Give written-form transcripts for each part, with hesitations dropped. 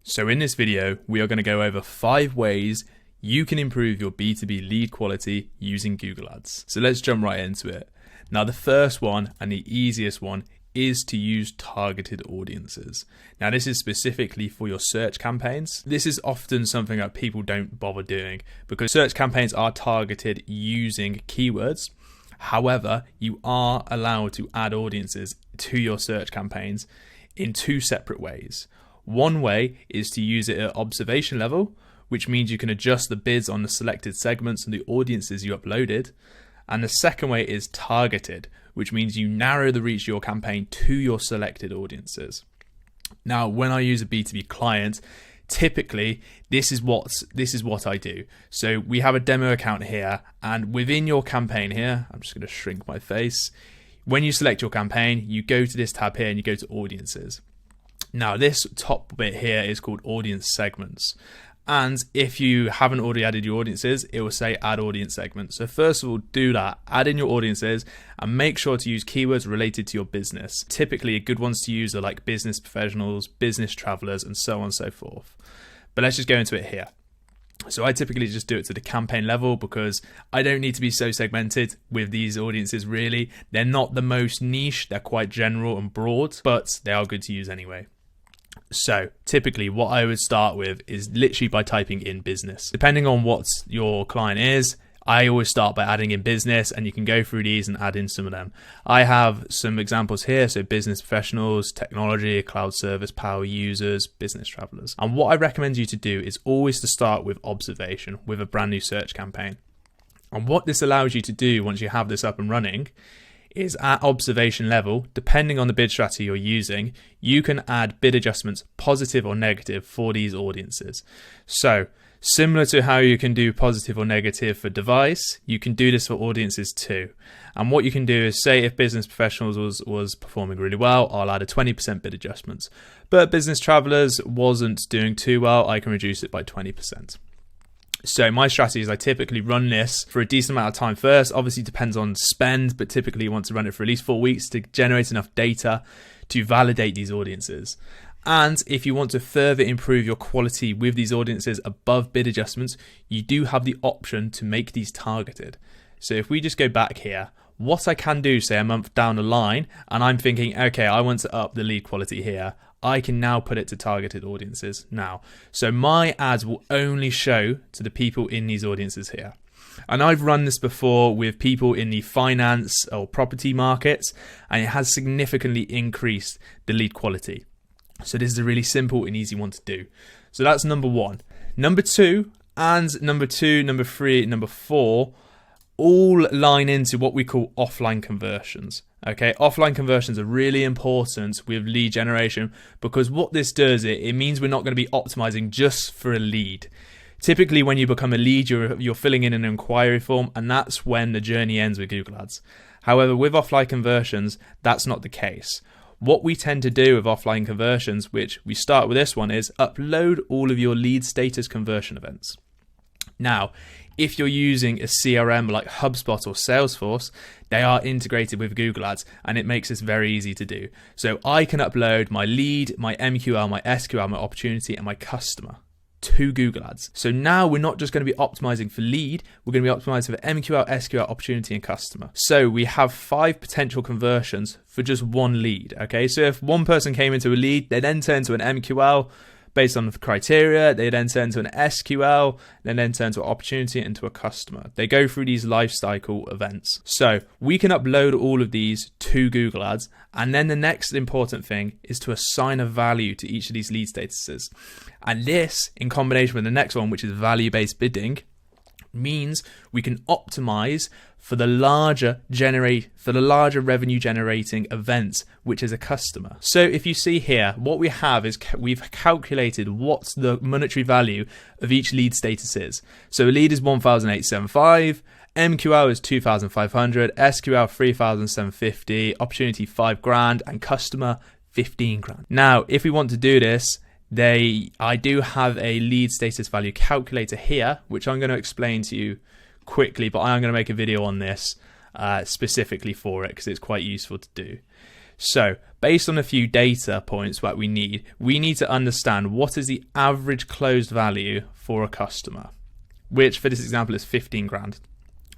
So in this video, we are going to go over 5 ways you can improve your B2B lead quality using Google Ads. So let's jump right into it. Now the first one and the easiest one is to use targeted audiences. Now this is specifically for your search campaigns. This is often something that people don't bother doing because search campaigns are targeted using keywords. However, you are allowed to add audiences to your search campaigns in 2 separate ways. One way is to use it at observation level, which means you can adjust the bids on the selected segments and the audiences you uploaded. And the second way is targeted, which means you narrow the reach of your campaign to your selected audiences. Now, when I use a B2B client, typically this is what I do. So we have a demo account here, and within your campaign here, I'm just going to shrink my face. When you select your campaign, you go to this tab here and you go to audiences. Now this top bit here is called audience segments. And if you haven't already added your audiences, it will say add audience segments. So first of all, do that, add in your audiences and make sure to use keywords related to your business. Typically good ones to use are like business professionals, business travelers, and so on and so forth. But let's just go into it here. So I typically just do it to the campaign level because I don't need to be so segmented with these audiences really. They're not the most niche, they're quite general and broad, but they are good to use anyway. So typically what I would start with is literally by typing in business. Depending on what your client is, I always start by adding in business, and you can go through these and add in some of them. I have some examples here. So business professionals, technology, cloud service, power users, business travelers. And what I recommend you to do is always to start with observation with a brand new search campaign. And what this allows you to do once you have this up and running is at observation level, depending on the bid strategy you're using, you can add bid adjustments, positive or negative, for these audiences. So similar to how you can do positive or negative for device, you can do this for audiences too. And what you can do is say if business professionals was performing really well, I'll add a 20% bid adjustments. But business travelers wasn't doing too well, I can reduce it by 20%. So my strategy is I typically run this for a decent amount of time first. Obviously depends on spend, but typically you want to run it for at least 4 weeks to generate enough data to validate these audiences. And if you want to further improve your quality with these audiences above bid adjustments, you do have the option to make these targeted. So if we just go back here, what I can do, say a month down the line, and I'm thinking, okay, I want to up the lead quality here, I can now put it to targeted audiences now. So my ads will only show to the people in these audiences here. And I've run this before with people in the finance or property markets, and it has significantly increased the lead quality. So this is a really simple and easy one to do. So that's number 1. Number 2, number 3, number 4, all line into what we call offline conversions. Okay, offline conversions are really important with lead generation because what this does, it means we're not going to be optimizing just for a lead. Typically when you become a lead, you're filling in an inquiry form, and that's when the journey ends with Google Ads. However, with offline conversions, that's not the case. What we tend to do with offline conversions, which we start with this one, is upload all of your lead status conversion events. Now, if you're using a CRM like HubSpot or Salesforce, they are integrated with Google Ads, and it makes this very easy to do. So I can upload my lead, my MQL, my SQL, my opportunity, and my customer to Google Ads. So now we're not just going to be optimizing for lead, we're going to be optimizing for MQL, SQL, opportunity, and customer. So we have 5 potential conversions for just one lead. Okay, so if one person came into a lead, they then turn to an MQL, based on the criteria, they then turn to an SQL, then turn to an opportunity and to a customer. They go through these life cycle events. So we can upload all of these to Google Ads. And then the next important thing is to assign a value to each of these lead statuses. And this, in combination with the next one, which is value-based bidding, means we can optimize for the larger revenue generating events, which is a customer. So if you see here, what we have is we've calculated what the monetary value of each lead status is. So a lead is 1,875, MQL is 2,500, SQL 3,750, opportunity 5 grand, and customer 15 grand. Now, if we want to do this, I do have a lead status value calculator here, which I'm going to explain to you quickly, but I'm going to make a video on this specifically for it because it's quite useful to do. So based on a few data points that we need to understand what is the average closed value for a customer, which for this example is 15 grand.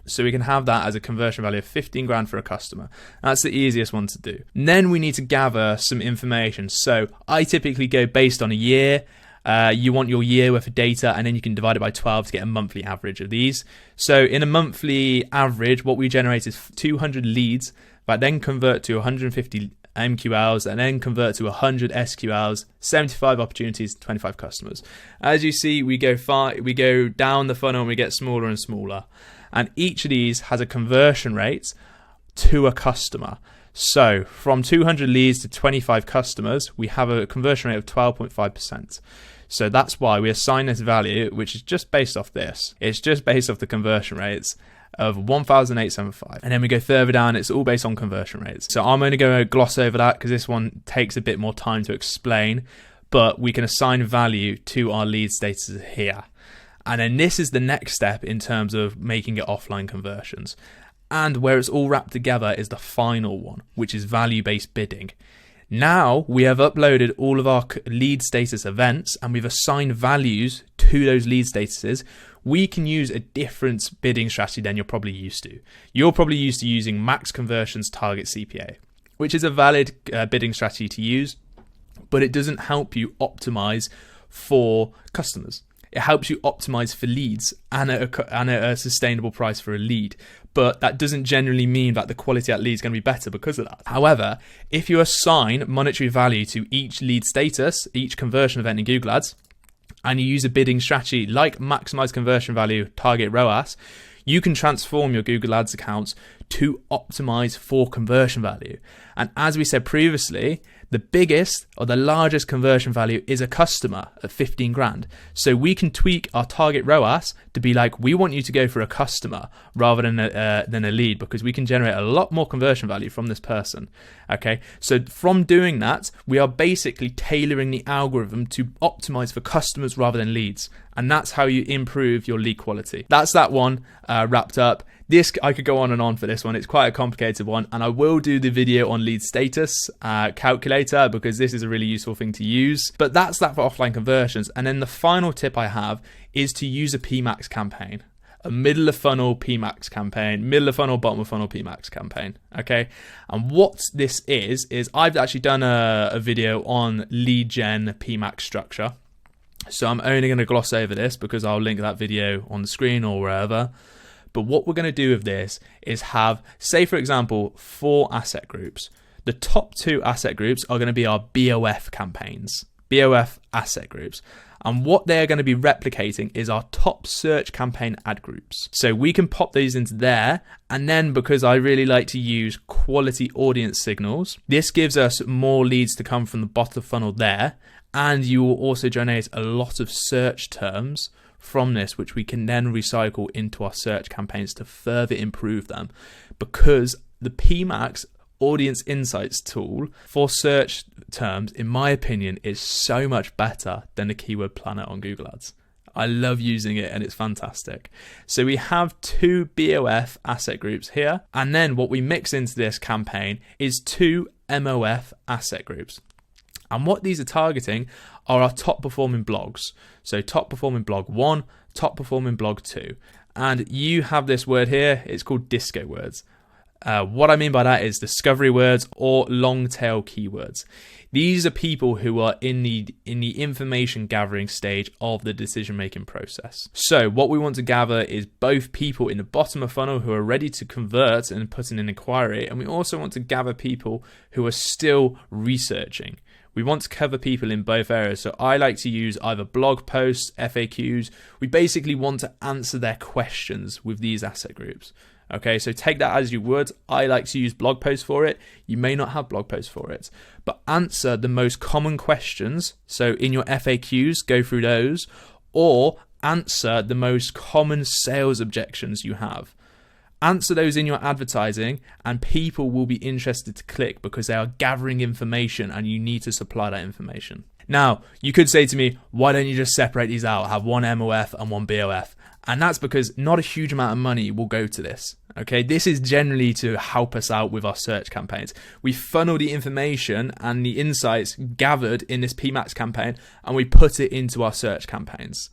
So we can have that as a conversion value of 15 grand for a customer. That's the easiest one to do. And then we need to gather some information. So I typically go based on a year. You want your year worth of data, and then you can divide it by 12 to get a monthly average of these. So in a monthly average, what we generate is 200 leads that then convert to 150 MQLs and then convert to 100 SQLs, 75 opportunities, 25 customers. As you see, we go down the funnel and we get smaller and smaller. And each of these has a conversion rate to a customer. So from 200 leads to 25 customers, we have a conversion rate of 12.5%. So that's why we assign this value, which is just based off this. It's just based off the conversion rates of 1,875. And then we go further down, it's all based on conversion rates. So I'm only going to gloss over that because this one takes a bit more time to explain, but we can assign value to our lead status here. And then this is the next step in terms of making it offline conversions. And where it's all wrapped together is the final one, which is value-based bidding. Now we have uploaded all of our lead status events and we've assigned values to those lead statuses. We can use a different bidding strategy than you're probably used to. You're probably used to using max conversions target CPA, which is a valid bidding strategy to use, but it doesn't help you optimize for customers. It helps you optimize for leads and a sustainable price for a lead. But that doesn't generally mean that the quality of that lead is going to be better because of that. However, if you assign monetary value to each lead status, each conversion event in Google Ads, and you use a bidding strategy like maximize conversion value, target ROAS, you can transform your Google Ads accounts to optimize for conversion value. And as we said previously, the biggest or the largest conversion value is a customer at 15 grand. So we can tweak our target ROAS to be like, we want you to go for a customer rather than a lead, because we can generate a lot more conversion value from this person. Okay, so from doing that, we are basically tailoring the algorithm to optimize for customers rather than leads. And that's how you improve your lead quality. That's that one wrapped up. This, I could go on and on for this one. It's quite a complicated one, and I will do the video on lead status calculator because this is a really useful thing to use. But that's that for offline conversions. And then the final tip I have is to use a PMax campaign, a middle of funnel PMax campaign, middle of funnel, bottom of funnel PMax campaign. Okay, and what this is I've actually done a video on lead gen PMax structure. So I'm only going to gloss over this because I'll link that video on the screen or wherever. But what we're going to do with this is have, say for example, 4 asset groups. The top 2 asset groups are going to be our BOF campaigns, BOF asset groups. And what they're going to be replicating is our top search campaign ad groups. So we can pop these into there. And then because I really like to use quality audience signals, this gives us more leads to come from the bottom funnel there. And you will also generate a lot of search terms from this, which we can then recycle into our search campaigns to further improve them, because the PMax audience insights tool for search terms, in my opinion, is so much better than the keyword planner on Google Ads. I love using it and it's fantastic. So we have 2 BOF asset groups here, and then what we mix into this campaign is 2 MOF asset groups. And what these are targeting are our top performing blogs. So top performing blog 1, top performing blog 2. And you have this word here, it's called disco words. What I mean by that is discovery words or long tail keywords. These are people who are in the information gathering stage of the decision making process. So what we want to gather is both people in the bottom of funnel who are ready to convert and put in an inquiry, and we also want to gather people who are still researching. We want to cover people in both areas. So I like to use either blog posts, FAQs. We basically want to answer their questions with these asset groups. Okay, so take that as you would. I like to use blog posts for it. You may not have blog posts for it, but answer the most common questions. So in your FAQs, go through those, or answer the most common sales objections you have. Answer those in your advertising, and people will be interested to click because they are gathering information and you need to supply that information. Now, you could say to me, why don't you just separate these out, have one MOF and one BOF? And that's because not a huge amount of money will go to this. Okay, this is generally to help us out with our search campaigns. We funnel the information and the insights gathered in this PMax campaign and we put it into our search campaigns.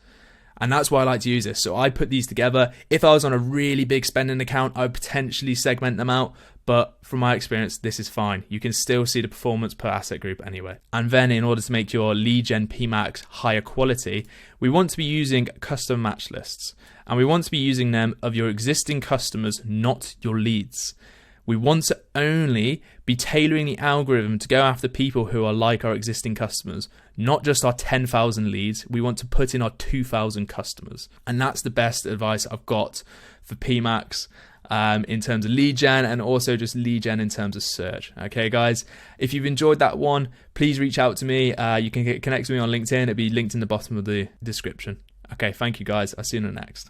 And that's why I like to use this. So I put these together. If I was on a really big spending account, I would potentially segment them out. But from my experience, this is fine. You can still see the performance per asset group anyway. And then in order to make your lead gen PMax higher quality, we want to be using custom match lists. And we want to be using them of your existing customers, not your leads. We want to only be tailoring the algorithm to go after people who are like our existing customers, not just our 10,000 leads. We want to put in our 2,000 customers. And that's the best advice I've got for PMax in terms of lead gen, and also just lead gen in terms of search. Okay, guys, if you've enjoyed that one, please reach out to me. You can connect with me on LinkedIn. It'll be linked in the bottom of the description. Okay, thank you, guys. I'll see you in the next.